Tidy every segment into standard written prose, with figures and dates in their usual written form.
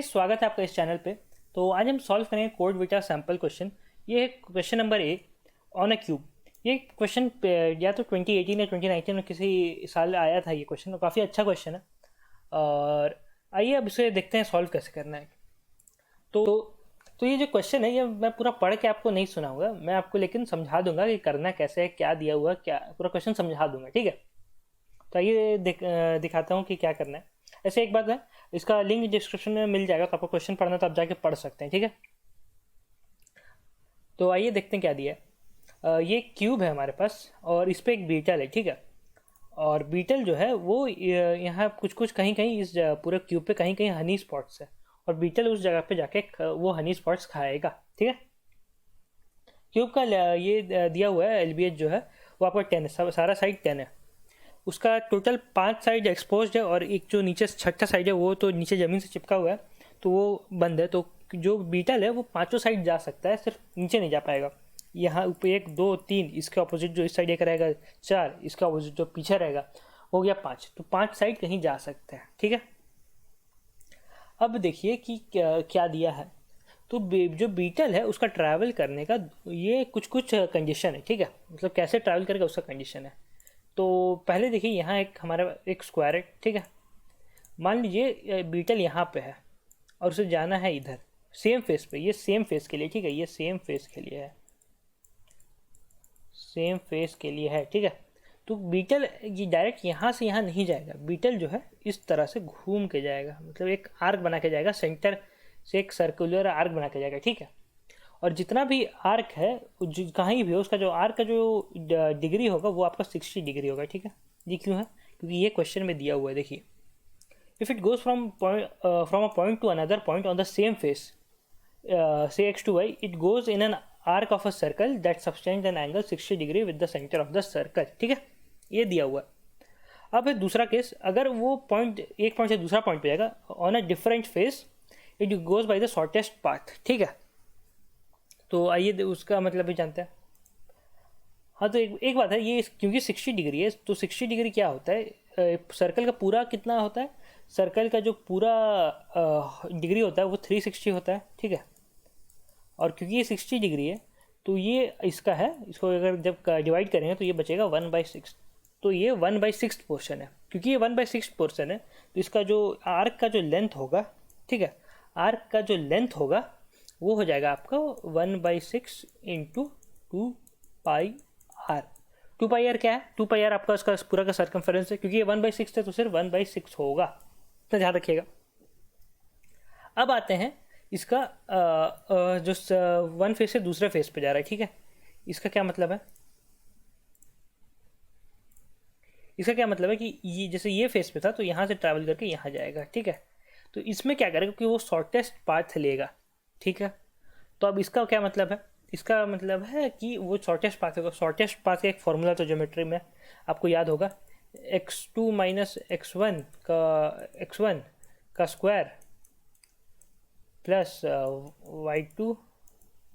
स्वागत है आपका इस चैनल पे। तो आज हम सॉल्व करेंगे कोड बीटा सैम्पल क्वेश्चन। ये है question number 1 on a cube. ये क्वेश्चन या तो 2018 या 2019 में किसी साल आया था ये क्वेश्चन, और काफ़ी अच्छा क्वेश्चन है। और आइए अब इसे देखते हैं सॉल्व कैसे करना है। तो तो ये जो क्वेश्चन है ये मैं पूरा पढ़ के आपको नहीं सुनाऊंगा, मैं आपको लेकिन समझा दूंगा कि करना कैसे है, क्या दिया हुआ, क्या पूरा क्वेश्चन समझा दूंगा, ठीक है। तो आइए दिखाता हूँ कि क्या करना है। ऐसे एक बात है, इसका लिंक डिस्क्रिप्शन में मिल जाएगा, तो आपको क्वेश्चन पढ़ना तो आप जाके पढ़ सकते हैं, ठीक है। तो आइए देखते हैं क्या दिया है। ये क्यूब है हमारे पास और इस पर एक बीटल है, ठीक है। और बीटल जो है वो यहाँ कुछ कुछ कहीं कहीं इस पूरे क्यूब पे कहीं कहीं हनी स्पॉट्स है, और बीटल उस जगह पे जाके वो हनी स्पॉट्स खाएगा, ठीक है। क्यूब का ये दिया हुआ है एलबीएच जो है वो आपका 10 है, सारा साइड 10 है। उसका टोटल 5 साइड एक्सपोज्ड है, और एक जो नीचे छठा साइड है वो तो नीचे ज़मीन से चिपका हुआ है, तो वो बंद है। तो जो बीटल है वो पांचों साइड जा सकता है, सिर्फ नीचे नहीं जा पाएगा। यहाँ ऊपर 1 2 3, इसके ऑपोजिट जो इस साइड एक रहेगा 4, इसके ऑपोजिट जो पीछे रहेगा हो गया 5। तो 5 साइड कहीं जा सकते हैं, ठीक है। अब देखिए कि क्या दिया है। तो जो बीटल है उसका ट्रैवल करने का ये कुछ कुछ कंडीशन है, ठीक है। मतलब कैसे ट्रैवल करेगा उसका कंडीशन है। तो पहले देखिए यहाँ एक हमारा एक स्क्वायर है, ठीक है। मान लीजिए बीटल यहाँ पे है और उसे जाना है इधर सेम फेस पे, ये सेम फेस के लिए, ठीक है। ये सेम फेस के लिए है, सेम फेस के लिए है, ठीक है। तो बीटल ये डायरेक्ट यहाँ से यहाँ नहीं जाएगा, बीटल जो है इस तरह से घूम के जाएगा, मतलब एक आर्क बना के जाएगा, सेंटर से एक सर्कुलर आर्क बना के जाएगा, ठीक है। और जितना भी आर्क है कहीं भी हो, उसका जो आर्क का जो डिग्री होगा वो आपका 60 डिग्री होगा, ठीक है। ये क्यों है? क्योंकि ये क्वेश्चन में दिया हुआ है। देखिए, if it goes from a point two another point on the same face, से x to y, it goes in an arc of a circle that subtends an angle 60 degree with the center of the circle, ठीक है। ये दिया हुआ है। अब है दूसरा केस, अगर वो पॉइंट एक पॉइंट से दूसरा पॉइंट पे जाएगा on a different face, it goes by the shortest path, ठीक है। तो आइए उसका मतलब भी जानते हैं। हाँ, तो एक बात है, ये क्योंकि 60 डिग्री है, तो 60 डिग्री क्या होता है, सर्कल का पूरा कितना होता है, सर्कल का जो पूरा डिग्री होता है वो 360 होता है, ठीक है। और क्योंकि ये 60 डिग्री है तो ये इसका है, इसको अगर जब डिवाइड करेंगे तो ये बचेगा 1/6। तो ये 1/6 पोर्शन है। क्योंकि ये 1/6 पोर्शन है तो इसका जो आर्क का जो लेंथ होगा, ठीक है, आर्क का जो लेंथ होगा वो हो जाएगा आपका 1/6 इंटू 2πr। 2πr क्या है? 2πr आपका उसका पूरा का सर्कमफेरेंस है। क्योंकि ये 1/6 है तो सिर्फ 1/6 होगा, तो ध्यान रखिएगा। अब आते हैं इसका जो वन फेस से दूसरे फेस पे जा रहा है, ठीक है। इसका क्या मतलब है? इसका क्या मतलब है कि ये जैसे ये फेस पे था तो यहाँ से ट्रैवल करके यहाँ जाएगा, ठीक है। तो इसमें क्या करेगा कि वो शॉर्टेस्ट पाथ लेगा, ठीक है। तो अब इसका क्या मतलब है? इसका मतलब है कि वो शॉर्टेस्ट पाथ होगा। शॉर्टेस्ट पाथ का एक फॉर्मूला तो ज्योमेट्री में आपको याद होगा, x2 माइनस x1 का square plus y2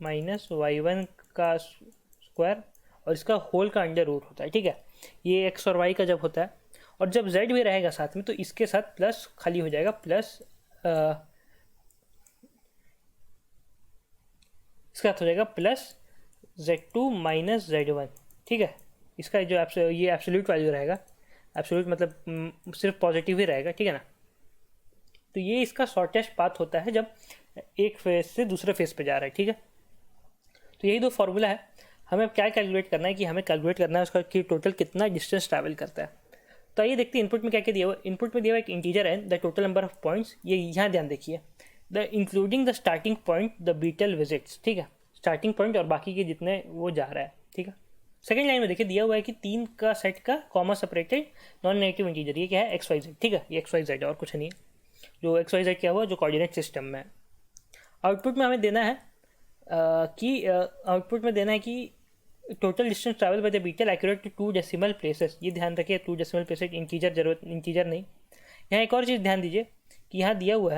minus y1 का स्क्वायर, और इसका होल का अंडर रूट होता है, ठीक है। ये x और y का जब होता है, और जब z भी रहेगा साथ में तो इसके साथ प्लस खाली हो जाएगा, प्लस इसका अर्थ हो जाएगा प्लस z2 माइनस z1, ठीक है। इसका जो ये एब्सोल्यूट वैल्यू रहेगा, एब्सोल्यूट मतलब सिर्फ पॉजिटिव ही रहेगा, ठीक है ना। तो ये इसका शॉर्टेस्ट पाथ होता है जब एक फेस से दूसरे फेस पे जा रहा है, ठीक है। तो यही दो फॉर्मूला है। हमें क्या कैलकुलेट करना है कि हमें कैलकुलेट करना है उसका कि टोटल कितना डिस्टेंस ट्रैवल करता है। तो आइए देखते हैं इनपुट में क्या क्या दिया हुआ। इनपुट में दिया हुआ एक इंटीजर है, the total number of points. ये यहाँ ध्यान देखिए, the including the starting point the beetle visits, ठीक है। स्टार्टिंग पॉइंट और बाकी के जितने वो जा रहा है, ठीक है। सेकेंड लाइन में देखिए दिया हुआ है कि 3 का सेट का comma separated non negative integer, ये क्या है? XYZ, ठीक है। ये XYZ और कुछ नहीं है। जो XYZ क्या हुआ, जो कोऑर्डिनेट सिस्टम में है। आउटपुट में हमें देना है कि total distance travel by the beetle accurate to 2 decimal places. ये ध्यान रखिए, 2 डेसिमल प्लेसेस, इंटीजर नहीं। यहाँ एक और चीज़ ध्यान दीजिए कि यहाँ दिया हुआ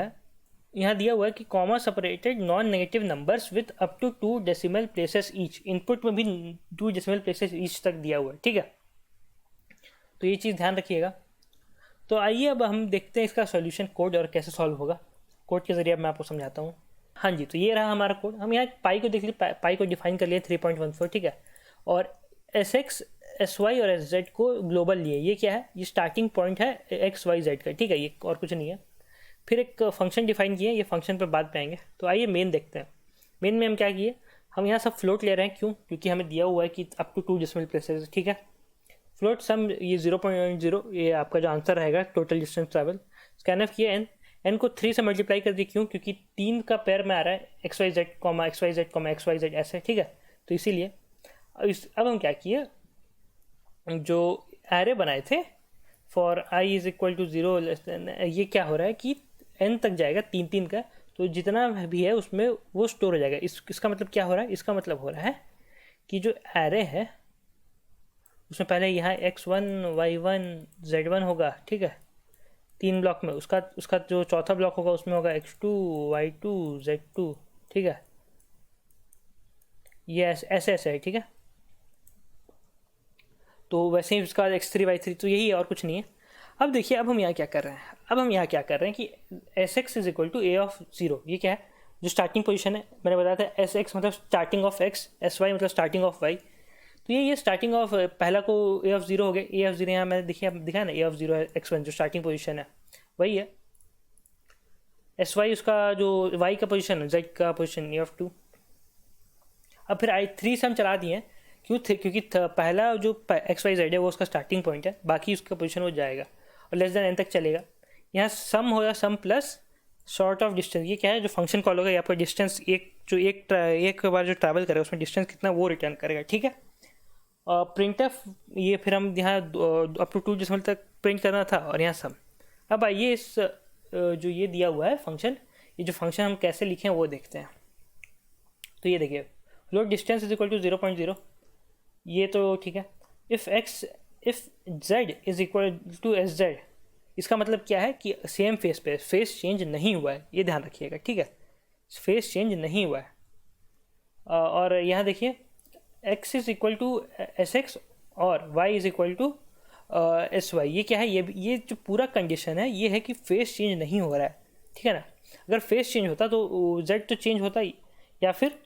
है कि comma separated non negative numbers with up to 2 decimal places each. Input में भी 2 डेसिमल प्लेसेस ईच तक दिया हुआ है, ठीक है। तो ये चीज़ ध्यान रखिएगा। तो आइए अब हम देखते हैं इसका सॉल्यूशन कोड और कैसे सॉल्व होगा। कोड के ज़रिए अब मैं आपको समझाता हूँ। हाँ जी, तो ये रहा हमारा कोड। हम यहाँ पाई को देख लीजिए, पाई को डिफाइन कर लिए 3.14, ठीक है। और एस एक्स, एस वाई और एस जेड को ग्लोबल लिए। ये क्या है? ये स्टार्टिंग पॉइंट है एक्स वाई जेड का, ठीक है, ये और कुछ नहीं है। फिर एक फंक्शन डिफाइन किए, ये फंक्शन पर बाद में आएंगे। तो आइए मेन देखते हैं। मेन में हम क्या किए, हम यहाँ सब फ्लोट ले रहे हैं। क्यों? क्योंकि हमें दिया हुआ है कि अप टू 2 डेसिमल प्लेसेस, ठीक है। फ्लोट सम ये 0.0, ये आपका जो आंसर रहेगा टोटल डिस्टेंस ट्रैवल। स्कैनफ किया एन को 3 से मल्टीप्लाई कर दिए। क्यों? क्योंकि 3 का पेयर में आ रहा है x y z comma x y z comma x y z ऐसे, ठीक है। तो इसीलिए अब हम क्या किए, जो एरे बनाए थे for i is equal to 0, ये क्या हो रहा है कि एन तक जाएगा 3 का, तो जितना भी है उसमें वो स्टोर हो जाएगा। इसका मतलब क्या हो रहा है? इसका मतलब हो रहा है कि जो एरे है उसमें पहले यहाँ x1 y1 z1 होगा, ठीक है, 3 ब्लॉक में। उसका उसका जो चौथा ब्लॉक होगा उसमें होगा x2 y2 z2, ठीक है। ये ऐसे ऐसे है, ठीक है। तो वैसे ही उसका x3 y3, तो यही है और कुछ नहीं है। अब देखिए, अब हम यहाँ क्या कर रहे हैं, अब हम यहाँ क्या कर रहे हैं कि s x is equal to a of 0। ये क्या है? जो स्टार्टिंग पोजीशन है, मैंने बताया था एस एक्स मतलब starting of x, s y मतलब स्टार्टिंग ऑफ वाई। तो ये स्टार्टिंग ऑफ पहला को ए ऑफ 0 हो गया। ए ऑफ 0 यहाँ मैंने दिखाया ना, ए ऑफ 0 है x1 जो स्टार्टिंग पोजीशन है, वही है। एस वाई उसका जो वाई का पोजीशन है, जेड का पोजीशन ए ऑफ 2। अब फिर i3 से हम चला दिए। क्यों? क्योंकि पहला जो एक्स वाई जेड है वो उसका स्टार्टिंग पॉइंट है, बाकी उसका पोजीशन वो जाएगा और लेस देन एन तक चलेगा। यहाँ सम होगा, सम प्लस शॉर्ट ऑफ डिस्टेंस। ये क्या है? जो फंक्शन कॉल होगा, ये आपका डिस्टेंस एक बार जो ट्रैवल करेगा उसमें डिस्टेंस कितना वो रिटर्न करेगा, ठीक है। प्रिंट एफ, ये फिर हम यहाँ अप टू 2 डेसिमल तक प्रिंट करना था, और यहाँ सम। अब आइए इस जो ये दिया हुआ है फंक्शन, ये जो फंक्शन हम कैसे लिखें वो देखते हैं। तो ये देखिए, float distance is equal to 0.0, ये तो ठीक है। If z is equal to s z, इसका मतलब क्या है कि सेम फेस पे फेस चेंज नहीं हुआ है, ये ध्यान रखिएगा, ठीक है। फेस चेंज नहीं हुआ है। और यहाँ देखिए, x is equal to s x और y is equal to s y. ये क्या है? ये जो पूरा कंडीशन है ये है कि फेस चेंज नहीं हो रहा है, ठीक है ना। अगर फेस चेंज होता तो z तो चेंज होता ही, या फिर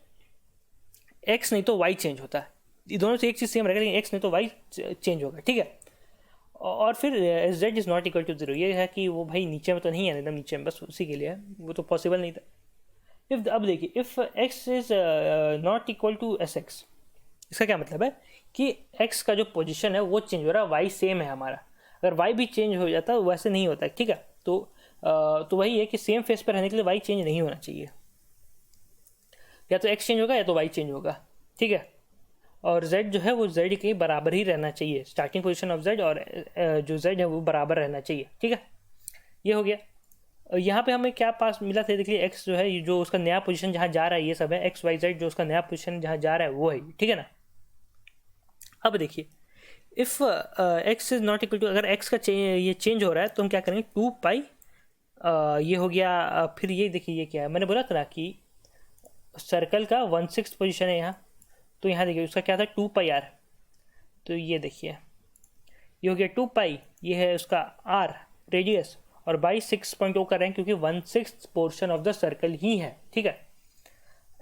x नहीं तो y चेंज होता है। ये दोनों से एक चीज़ सेम रहेगा, लेकिन x नहीं तो y चेंज होगा, ठीक है। और फिर z is not equal to 0, ये है कि वो भाई नीचे में तो नहीं है, एकदम नीचे में, बस उसी के लिए है, वो तो पॉसिबल नहीं था। अब देखिए, if x is not equal to s x, इसका क्या मतलब है कि x का जो पोजीशन है वो चेंज हो रहा है, y सेम है हमारा। अगर y भी चेंज हो जाता है वैसे नहीं होता है, ठीक है। तो वही है कि सेम फेस पर रहने के लिए y चेंज नहीं होना चाहिए, या तो x चेंज होगा या तो y चेंज होगा, ठीक है। और z जो है वो z के बराबर ही रहना चाहिए, स्टार्टिंग पोजीशन ऑफ z और जो z है वो बराबर रहना चाहिए, ठीक है। ये हो गया। यहाँ पे हमें क्या पास मिला था, देखिए x जो है जो उसका नया पोजीशन जहाँ जा रहा है, ये सब है x y z, जो उसका नया पोजीशन जहाँ जा रहा है वो है, ठीक है ना। अब देखिए, if x is not equal to, अगर x का ये चेंज हो रहा है तो हम क्या करेंगे, 2 पाई, ये हो गया। फिर ये देखिए, ये क्या है, मैंने बोला था ना कि सर्कल का 1/6 पोजीशन है यहाँ। तो यहाँ देखिए उसका क्या था, 2 पाई आर। तो ये देखिए, ये हो गया 2 पाई, ये है उसका आर रेडियस, और बाई 6.0 कर रहे हैं क्योंकि 1/6 पोर्शन ऑफ द सर्कल ही है, ठीक है।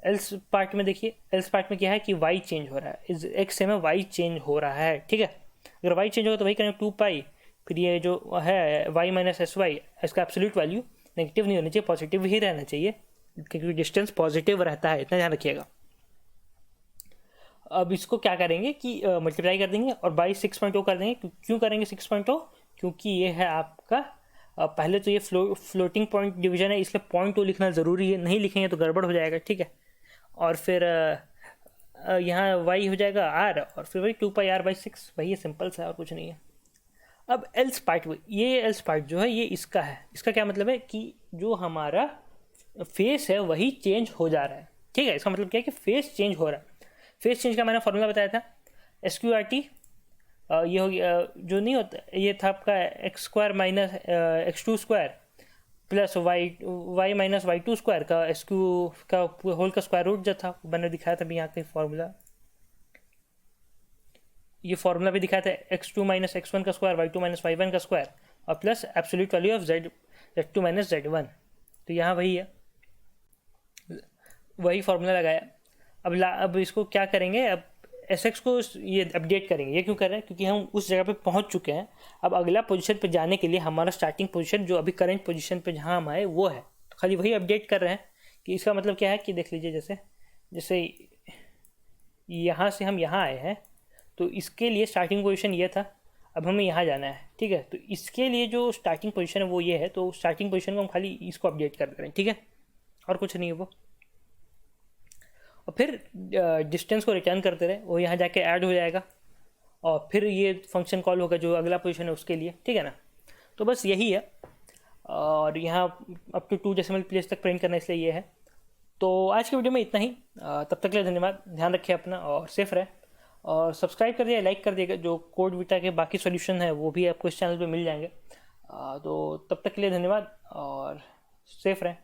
एल्स पार्ट में देखिए, एल्स पार्ट में क्या है कि y चेंज हो रहा है, इस x से में y चेंज हो रहा है, ठीक है। अगर y चेंज होगा तो वही करेंगे 2 पाई, फिर ये जो है y माइनस एस वाई, इसका एब्सोल्यूट वैल्यू नेगेटिव नहीं होना चाहिए, पॉजिटिव ही रहना चाहिए, क्योंकि डिस्टेंस पॉजिटिव रहता है, इतना ध्यान रखिएगा। अब इसको क्या करेंगे कि मल्टीप्लाई कर देंगे और बाई 6.0 कर देंगे। क्यों करेंगे 6.0? क्योंकि ये है आपका पहले तो ये फ्लोटिंग पॉइंट डिवीजन है, इसलिए 0.2 लिखना ज़रूरी है, नहीं लिखेंगे तो गड़बड़ हो जाएगा, ठीक है। और फिर यहाँ y हो जाएगा r, और फिर वही 2 पाई r बाई 6, वही सिंपल सा, और कुछ नहीं है। अब एल्स पार्ट, ये एल्स पार्ट जो है ये इसका है। इसका क्या मतलब है कि जो हमारा फेस है वही चेंज हो जा रहा है, ठीक है। इसका मतलब क्या है कि फेस चेंज हो रहा है। फेस चेंज का मैंने फॉर्मूला बताया था, SQRT। ये हो गया, जो नहीं होता, ये था आपका x² minus x2 square plus y minus y2 square का SQ का होल का स्क्वायर रूट जो था, मैंने दिखाया था भी यहाँ का फॉर्मूला। ये फॉर्मूला भी दिखाया था, x2 माइनस x1 का स्क्वायर, y2 माइनस y1 का स्क्वायर, और plus absolute value of z2 minus z1। तो यहाँ वही है, वही फार्मूला लगाया। अब इसको क्या करेंगे, अब एस एक्स को ये अपडेट करेंगे। ये क्यों कर रहे हैं, क्योंकि हम उस जगह पे पहुंच चुके हैं। अब अगला पोजीशन पे जाने के लिए हमारा स्टार्टिंग पोजीशन जो अभी करंट पोजीशन पे जहाँ हम आए वो है, तो खाली वही अपडेट कर रहे हैं। कि इसका मतलब क्या है कि देख लीजिए, जैसे जैसे यहाँ से हम यहाँ आए हैं, तो इसके लिए स्टार्टिंग पोजीशन ये था, अब हमें यहाँ जाना है, ठीक है। तो इसके लिए जो स्टार्टिंग पोजीशन है वो ये है, तो स्टार्टिंग पोजीशन को हम खाली इसको अपडेट कर रहे हैं, ठीक है, और कुछ नहीं है वो। और फिर डिस्टेंस को रिटर्न करते रहे, वो यहाँ जाके ऐड हो जाएगा, और फिर ये फंक्शन कॉल होगा जो अगला पोजीशन है उसके लिए, ठीक है ना। तो बस यही है। और यहाँ अप टू 2 डेसिमल प्लेस तक प्रिंट करना, इसलिए ये है। तो आज के वीडियो में इतना ही। तब तक के लिए धन्यवाद। ध्यान रखें अपना और सेफ रहे। और सब्सक्राइब कर दिया, लाइक कर दिएगा। जो कोड वीटा के बाकी सॉल्यूशन है वो भी आपको इस चैनल पे मिल जाएंगे। तो तब तक के लिए धन्यवाद और सेफ रहें।